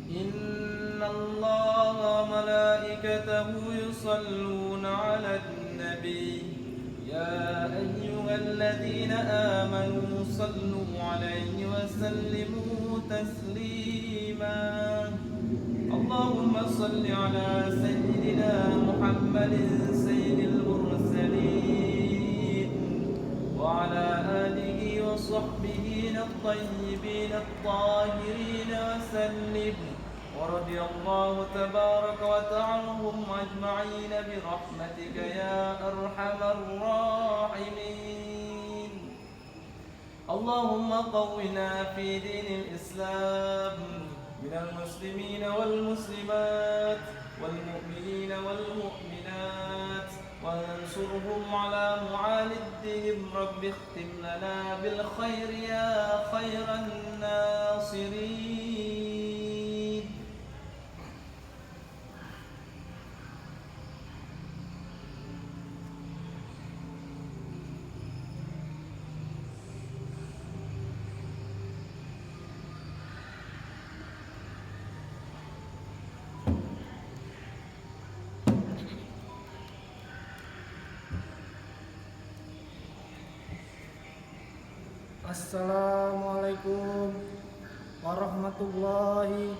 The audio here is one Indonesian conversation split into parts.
إن الله وملائكته يصلون على النبي يا أيها الذين آمنوا صلوا عليه وسلموا تسليما اللهم صل على سيدنا محمد سيد المرسلين وعلى آله وصحبه الطيبين الطاهرين وسلم ورضي الله تبارك وتعالى عنهم أجمعين برحمتك يا أرحم الراحمين اللهم قونا في دين الإسلام من المسلمين والمسلمات والمؤمنين والمؤمنات وانصرهم على معاندهم رب اختم لنا بالخير يا خير الناصرين. Assalamualaikum warahmatullahi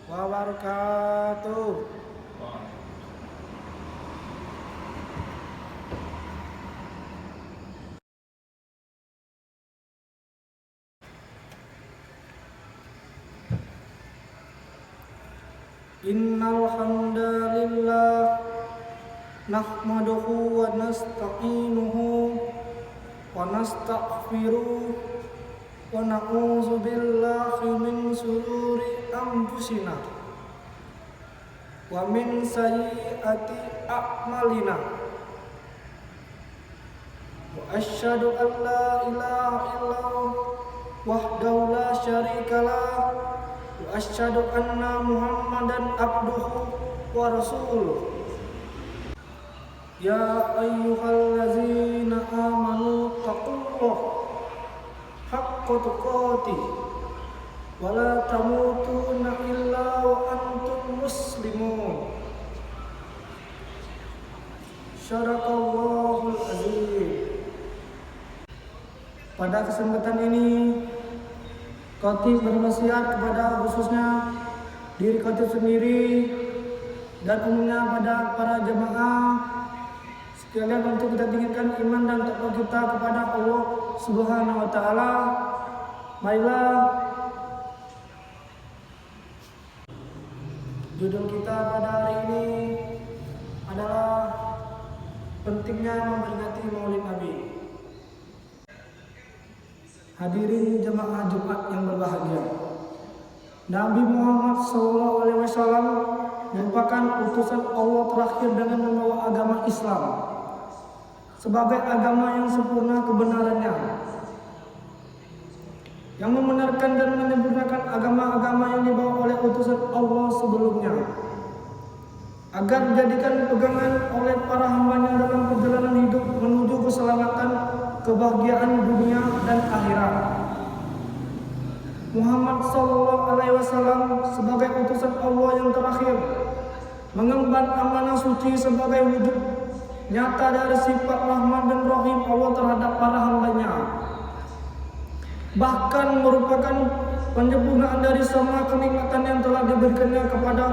wabarakatuh. Innal hamdalillah nahmaduhu wa nasta'inuhu wa nastaghfiruh wa na'udzu billahi min shururi anfusina wa min sayyiati a'malina wa asyhadu an la ilaha illallah wahdahu la syarikalah wa asyhadu anna muhammadan abduhu wa rasuluh. Ya ayyuhallazina amanu taqullaha haqqa tuqatih wa la tamutunna illa wa antum muslimun. Syaraqallahul azim. Pada kesempatan ini Khatib berwasiat kepada khususnya diri Khatib sendiri dan umumnya pada para jemaah sekalian untuk kita tinggikan iman dan takwa kita kepada Allah Subhanahu wa taala. Marilah judul kita pada hari ini adalah pentingnya memperingati Maulid Nabi. Hadirin jemaah Jumat yang berbahagia, Nabi Muhammad SAW merupakan utusan Allah terakhir dengan membawa agama Islam sebagai agama yang sempurna kebenarannya, yang membenarkan dan menyempurnakan agama-agama yang dibawa oleh utusan Allah sebelumnya, agar dijadikan pegangan oleh para hambanya dalam perjalanan hidup menuju keselamatan, kebahagiaan dunia dan akhirat. Muhammad SAW sebagai utusan Allah yang terakhir mengemban amanah suci sebagai wujud nyata dari sifat Rahman dan Rahim Allah terhadap para hambanya, bahkan merupakan penyempurnaan dari semua kenikmatan yang telah diberikannya kepada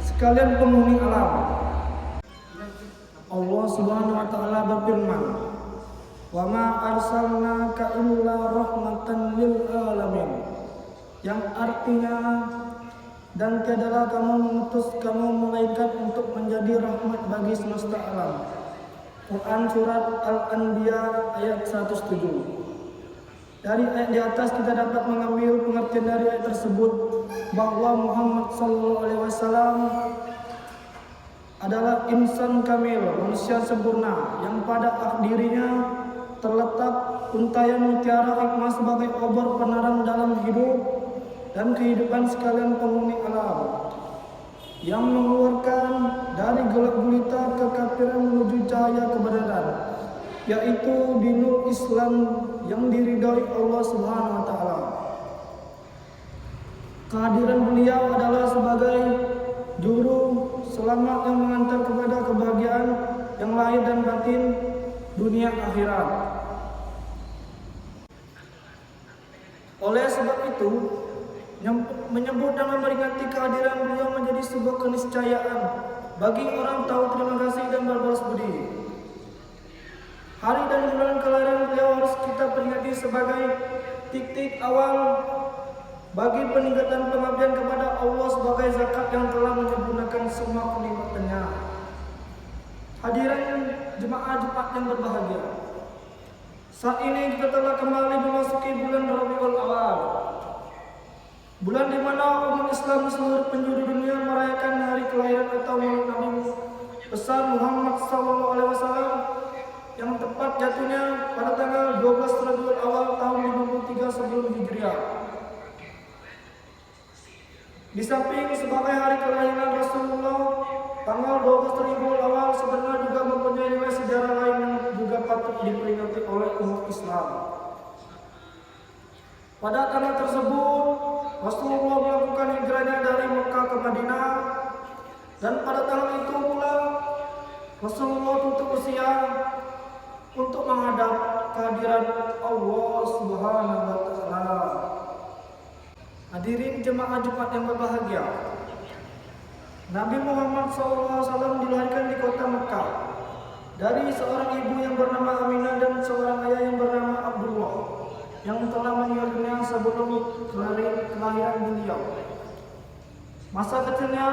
sekalian penghuni alam. Allah Subhanahu wa taala berfirman, "Wa ma arsalnaka illa rahmatan lil alamin," yang artinya, dan tiadalah kamu mengutus kamu melainkan untuk menjadi rahmat bagi semesta alam. Quran surat Al-Anbiya ayat 107. Dari ayat di atas kita dapat mengambil pengertian dari ayat tersebut bahwa Muhammad SAW adalah insan kamil, manusia sempurna yang pada dirinya terletak untayan mutiara hikmah sebagai obor penerang dalam hidup dan kehidupan sekalian penghuni alam, yang mengeluarkan dari gelap gulita kekafiran menuju cahaya kebenaran, yaitu dinul Islam yang diridhai Allah Subhanahu wa taala. Kehadiran beliau adalah sebagai juru selamat yang mengantar kepada kebahagiaan yang lahir dan batin dunia akhirat. Oleh sebab itu, menyebut dan memperingati kehadiran beliau menjadi sebuah keniscayaan bagi orang tahu terima kasih dan berbalas budi. Hari dan bulan kelahiran beliau harus kita peringati sebagai titik awal bagi peningkatan pengabdian kepada Allah sebagai zakat yang telah menyempurnakan semua kenikmatannya. Hadirin jemaah Jumat yang berbahagia, saat ini kita telah kembali memasuki bulan Rabiul Awal, bulan di mana umat Islam di seluruh penjuru dunia merayakan hari kelahiran atau maulid Nabi besar Muhammad SAW yang tepat jatuhnya pada tanggal 12 Rabiul Awal tahun 53 sebelum Hijriah. Di samping sebagai hari kelahiran Rasulullah, tanggal 12 Rabiul Awal sebenarnya juga mempunyai nilai sejarah lain yang juga patut diperingati oleh umat Islam. Pada tanggal tersebut, Rasulullah melakukan hijrahnya dari Mekah ke Madinah, dan pada tanggal itu pula Rasulullah tutup usia untuk menghadap kehadiran Allah Subhanahu wa Ta'ala. Hadirin jemaah Jumat yang berbahagia, Nabi Muhammad SAW dilahirkan di kota Mekah dari seorang ibu yang bernama Aminah dan seorang ayah yang bernama Abdullah yang telah meninggal dunia sebelum kelahiran beliau. Masa kecilnya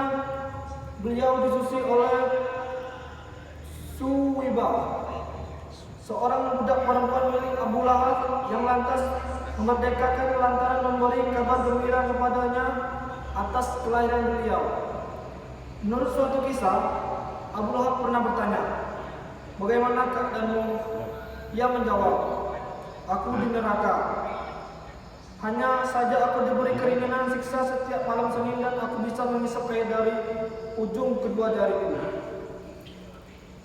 beliau disusui oleh Suwibah, seorang budak perempuan milik Abu Lahab yang lantas memerdekakan lantaran memberi kabar gembira kepadanya atas kelahiran beliau. Menurut suatu kisah, Abu Lahab pernah bertanya, "Bagaimana keadaanmu?" Ia menjawab, "Aku di neraka. Hanya saja aku diberi keringanan siksa setiap malam Senin dan aku bisa menghisap air dari ujung kedua jariku.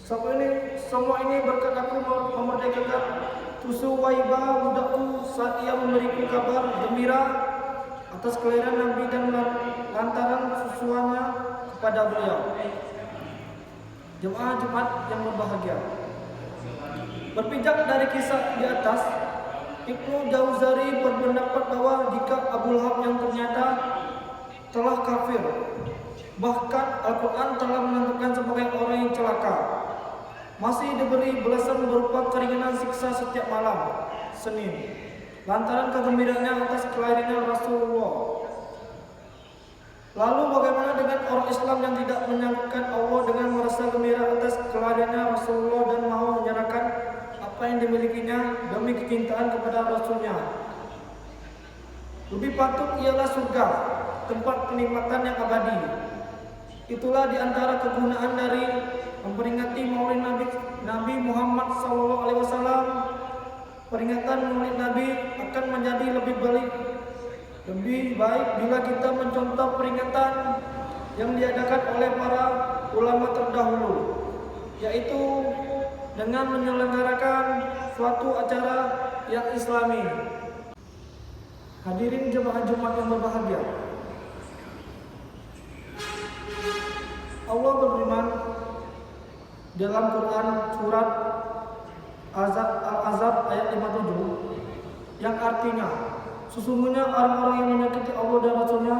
Semua ini berkat aku memerdekakan Suwaibah budakku saat ia memberiku kabar gembira atas kelahiran Nabi dan lantaran susuannya kepada beliau." Jemaah Jumat yang berbahagia, berpijak dari kisah di atas, Ibnu Jauzari berpendapat bahwa jika Abu Lahab yang ternyata telah kafir, bahkan Al-Quran telah menentukan sebagai orang yang celaka, masih diberi balasan berupa keringanan siksa setiap malam Senin lantaran kegembiraannya atas kelahiran Rasulullah. Lalu bagaimana dengan orang Islam yang tidak menyangkutkan Allah dengan merasa gembira atas kelahirannya Rasulullah dan mau menyerahkan apa yang dimilikinya demi kecintaan kepada Rasulnya? Lebih patut ialah surga, tempat kenikmatan yang abadi. Itulah diantara kegunaan dari memperingati maulid Nabi Muhammad SAW. Peringatan maulid Nabi akan menjadi lebih baik bila kita mencontoh peringatan yang diadakan oleh para ulama terdahulu, yaitu dengan menyelenggarakan suatu acara yang islami. Hadirin jemaah Jumat yang berbahagia, Allah berfirman dalam Quran surat Al-Ahzab ayat 57 yang artinya, sesungguhnya orang-orang yang menyakiti Allah dan Rasulnya,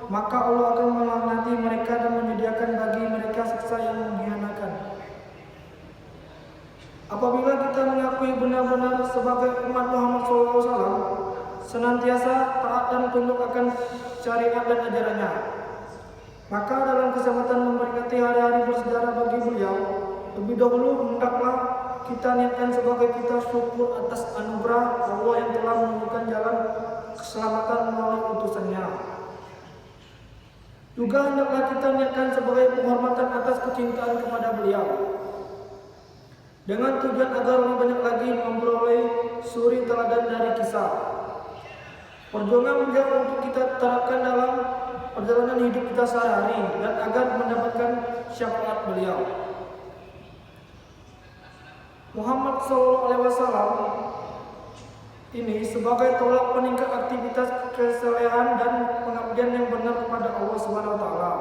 maka Allah akan melaknati mereka dan menyediakan bagi mereka siksa yang mengkhianatkan. Apabila kita mengakui benar-benar sebagai umat Muhammad SAW, senantiasa taat dan tunduk akan syariat dan ajarannya, maka dalam kesempatan memperingati hari-hari bersejarah bagi beliau, lebih dahulu hendaklah kita niatkan sebagai kita syukur atas anugerah Allah yang telah menunjukkan jalan keselamatan melalui utusannya. Juga hendaklah kita niatkan sebagai penghormatan atas kecintaan kepada beliau, dengan tujuan agar lebih banyak lagi memperoleh suri teladan dari kisah perjuangan beliau untuk kita terapkan dalam perjalanan hidup kita sehari-hari dan agar mendapatkan syafaat beliau. Muhammad SAW ini sebagai tolak peningkat aktivitas kesalehan dan pengabdian yang benar kepada Allah Subhanahu wa taala.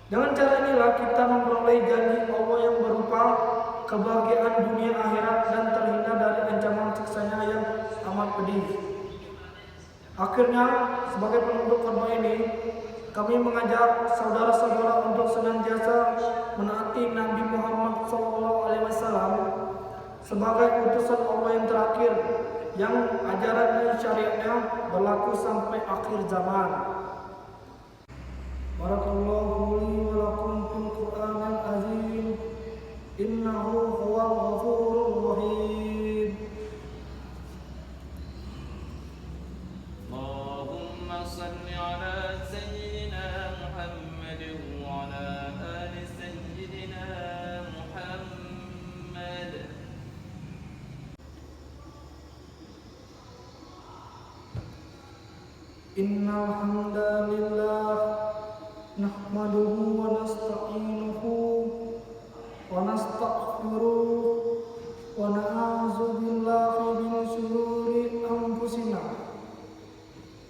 Dengan cara inilah kita memperoleh janji Allah yang berupa kebahagiaan dunia akhirat dan terhindar dari ancaman siksanya yang amat pedih. Akhirnya, sebagai penutup khutbah ini, kami mengajak saudara-saudara untuk senantiasa menaati Nabi Muhammad SAW sebagai utusan Allah yang terakhir, yang ajaran dan syariatnya berlaku sampai akhir zaman. Barakallahu li wa lakum fil Qur'anil azim. Innahu huwal ghafurur rahim. Allahumma salli ala sayyidina Muhammad wa ala ali sayyidina Muhammad. Innal hamdalillah nahmaduhu wa nasta'inuhu wa nastaghfiruh wa na'udzu billahi min shururi anfusina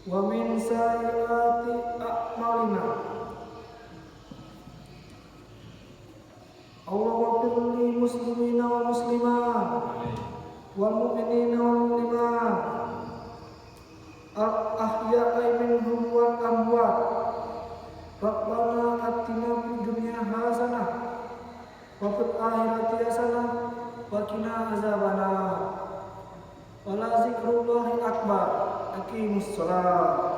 wa min sayyiati a'malina. Allahumma ighfir lil muslimina wal muslimat wal mu'minina wal mu'minat al-ahya'i minhum wal amwat. Rabbana atina fid dunya hasanah wa fil akhirati hasanah wa qina azabannar. Wa la zikrullahi akbar. Aqimus shalah.